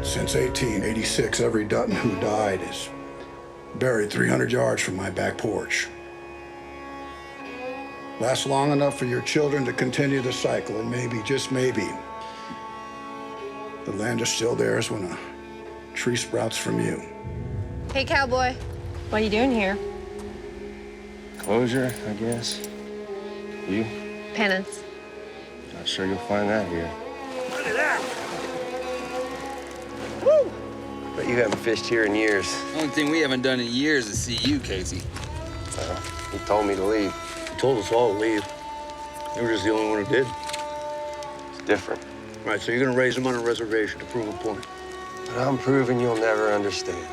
Since 1886, every Dutton who died is buried 300 yards from my back porch. Lasts long enough for your children to continue the cycle, and maybe, just maybe, the land is still theirs when a tree sprouts from you. Hey, cowboy. What are you doing here? Closure, I guess. You? Penance. Not sure you'll find that here. Look at that! Woo! But you haven't fished here in years. The only thing we haven't done in years is see you, Casey. He told me to leave. He told us all to leave. You were just the only one who did. It's different. Right, so you're gonna raise him on a reservation to prove a point. But I'm proving you'll never understand.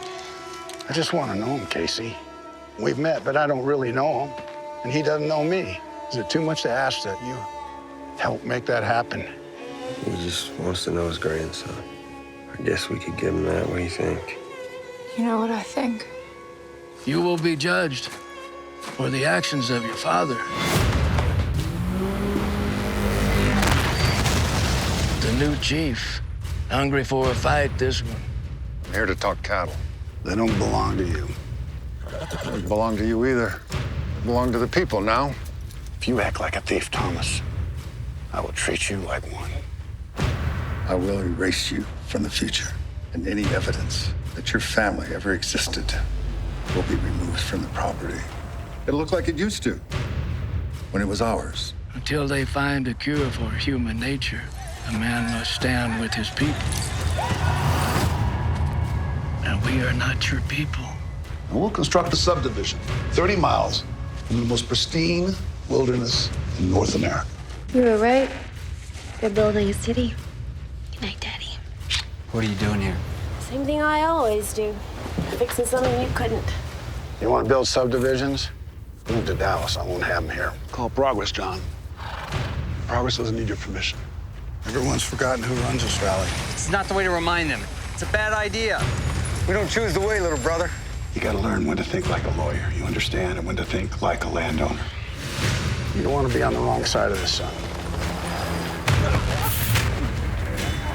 I just want to know him, Casey. We've met, but I don't really know him, and he doesn't know me. Is it too much to ask that you help make that happen? He just wants to know his grandson. I guess we could give him that. What do you think? You know what I think? You will be judged for the actions of your father. The new chief, hungry for a fight, this one. I'm here to talk cattle. They don't belong to you. They don't belong to you either. They belong to the people now. If you act like a thief, Thomas, I will treat you like one. I will erase you from the future, and any evidence that your family ever existed will be removed from the property. It'll look like it used to, when it was ours. Until they find a cure for human nature, a man must stand with his people. And we are not your people. And we'll construct a subdivision 30 miles from the most pristine wilderness in North America. You were right. They're building a city. Good night, Daddy. What are you doing here? Same thing I always do. Fixing something you couldn't. You want to build subdivisions? Move to Dallas. I won't have them here. Call Progress, John. Progress doesn't need your permission. Everyone's forgotten who runs this valley. It's not the way to remind them. It's a bad idea. We don't choose the way, little brother. You got to learn when to think like a lawyer, you understand, and when to think like a landowner. You don't want to be on the wrong side of the sun.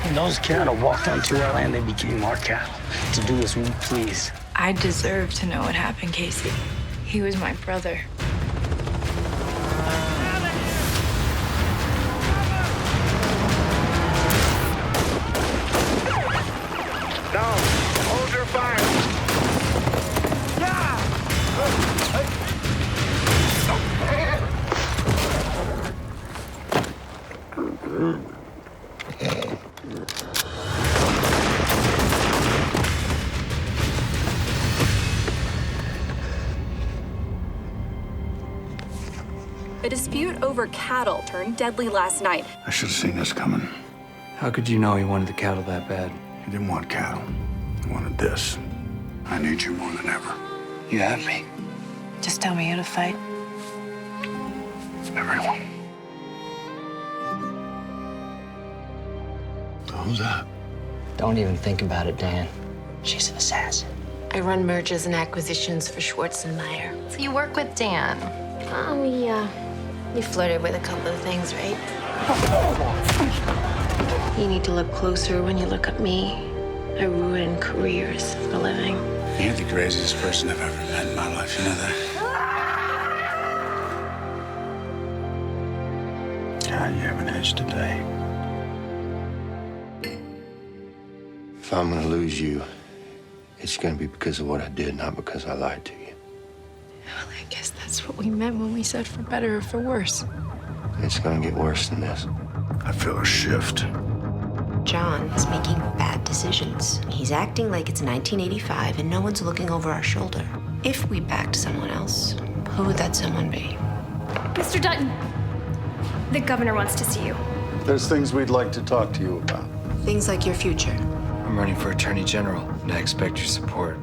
When those cattle walked onto our land, they became our cattle to do as we please. I deserve to know what happened, Casey. He was my brother. Down. Hold your fire. A dispute over cattle turned deadly last night. I should have seen this coming. How could you know he wanted the cattle that bad? He didn't want cattle. He wanted this. I need you more than ever. You have me. Just tell me how to fight. Everyone. Who's that? Don't even think about it, Dan. She's an assassin. I run mergers and acquisitions for Schwartz and Meyer. So you work with Dan. We flirted with a couple of things, right? You need to look closer when you look at me. I ruin careers for a living. You're the craziest person I've ever met in my life, you know that? God, you haven't aged a day. If I'm gonna lose you, it's gonna be because of what I did, not because I lied to you. Well, I guess that's what we meant when we said for better or for worse. It's gonna get worse than this. I feel a shift. John is making bad decisions. He's acting like it's 1985 and no one's looking over our shoulder. If we backed someone else, who would that someone be? Mr. Dutton, the governor wants to see you. There's things we'd like to talk to you about. Things like your future. I'm running for attorney general, and I expect your support.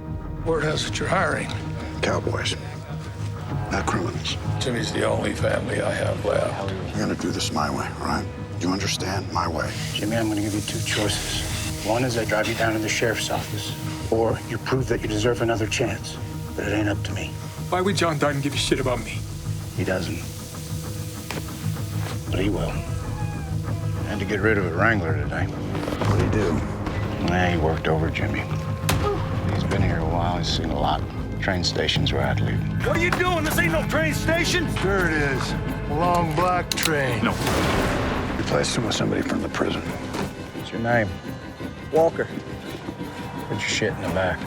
Word has it you're hiring. Cowboys, not criminals. Jimmy's the only family I have left. We're gonna do this my way, all right? You understand? My way. Jimmy, I'm gonna give you two choices. One is I drive you down to the sheriff's office, or you prove that you deserve another chance. But it ain't up to me. Why would John Dutton give a shit about me? He doesn't. But he will. Had to get rid of a wrangler today. What'd he do? Yeah, he worked over Jimmy. He's been here a while. He's seen a lot. Train station's where I'd leave. What are you doing? This ain't no train station. Sure it is. A long black train. No. Replaced him with somebody from the prison. What's your name? Walker. Put your shit in the back.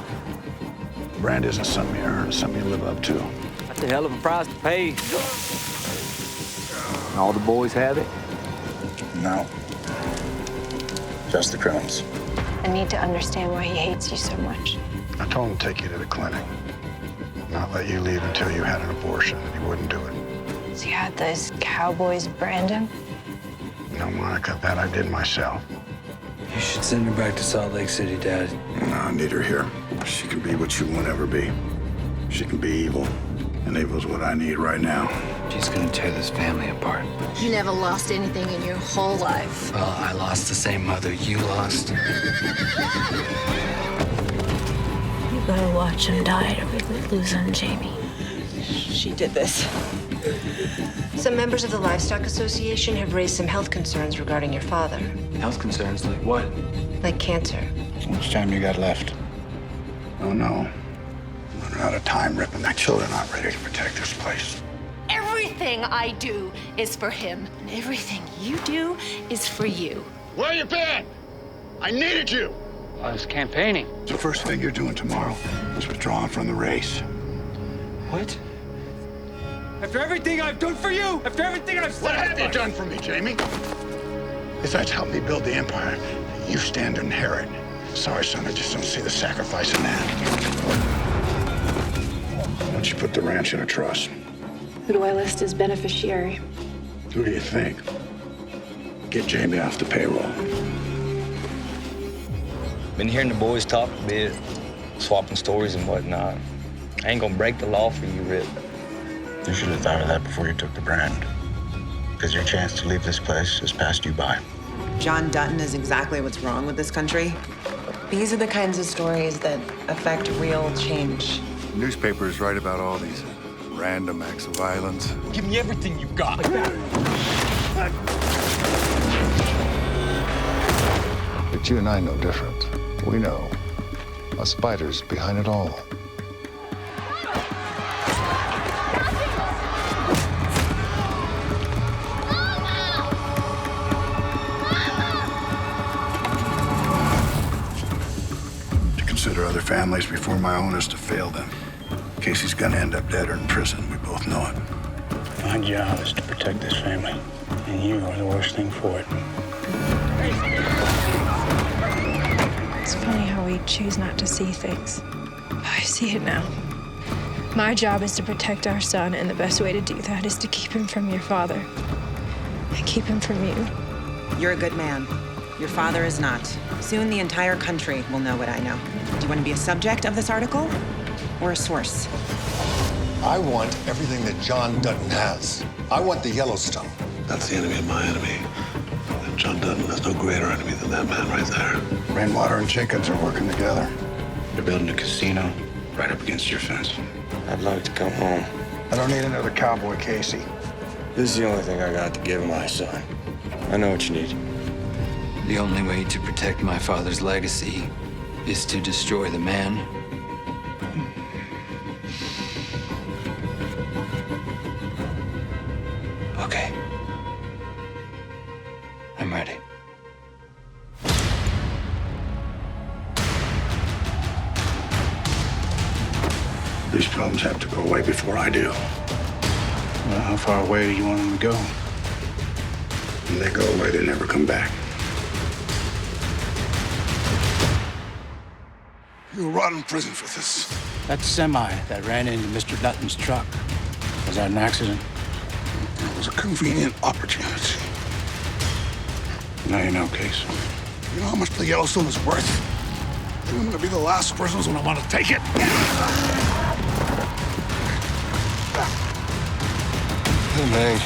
Brand isn't something you earn, it's something you live up to. That's a hell of a price to pay. All the boys have it? No. Just the criminals. I need to understand why he hates you so much. I told him to take you to the clinic. Not let you leave until you had an abortion, and he wouldn't do it. So you had those cowboys brand him? No, Monica, that I did myself. You should send her back to Salt Lake City, Dad. No, I need her here. She can be what you won't ever be. She can be evil, and evil's what I need right now. She's gonna tear this family apart. You never lost anything in your whole life. Well, I lost the same mother you lost. You gotta watch him die to really lose on Jamie. She did this. Some members of the Livestock Association have raised some health concerns regarding your father. Health concerns like what? Like cancer. How much time you got left? Oh, no. We're out of time ripping. My children aren't ready to protect this place. Everything I do is for him, and everything you do is for you. Where you been? I needed you. I was campaigning. The first thing you're doing tomorrow is withdrawing from the race. What? After everything I've done for you, after everything I've What have you done for me, Jamie? Besides help me build the empire you stand to inherit. Sorry, son, I just don't see the sacrifice in that. Why don't you put the ranch in a trust? Who do I list as beneficiary? Who do you think? Get Jamie off the payroll. Been hearing the boys talk a bit, swapping stories and whatnot. I ain't gonna break the law for you, Rip. You should have thought of that before you took the brand. Because your chance to leave this place has passed you by. John Dutton is exactly what's wrong with this country. These are the kinds of stories that affect real change. Newspapers write about all these random acts of violence. Give me everything you got. But you and I know different. We know a spider's behind it all. To consider other families before my own is to fail them. Casey's gonna end up dead or in prison. We both know it. My job is to protect this family, and you are the worst thing for it. It's funny how we choose not to see things. I see it now. My job is to protect our son, and the best way to do that is to keep him from your father. And keep him from you. You're a good man. Your father is not. Soon the entire country will know what I know. Do you want to be a subject of this article or a source? I want everything that John Dutton has. I want the Yellowstone. That's the enemy of my enemy. And John Dutton has no greater enemy than that man right there. Rainwater and Jenkins are working together. They're building a casino right up against your fence. I'd like to come home. I don't need another cowboy, Casey. This is the only thing I got to give my son. I know what you need. The only way to protect my father's legacy is to destroy the man. Okay. I'm ready. These problems have to go away before I do. Well, how far away do you want them to go? When they go away, they never come back. You'll rot in prison for this. That semi that ran into Mr. Dutton's truck, was that an accident? It was a convenient opportunity. Now you know, Case. You know how much the Yellowstone is worth? I think I'm gonna be the last person who's gonna want to take it. Hey, man.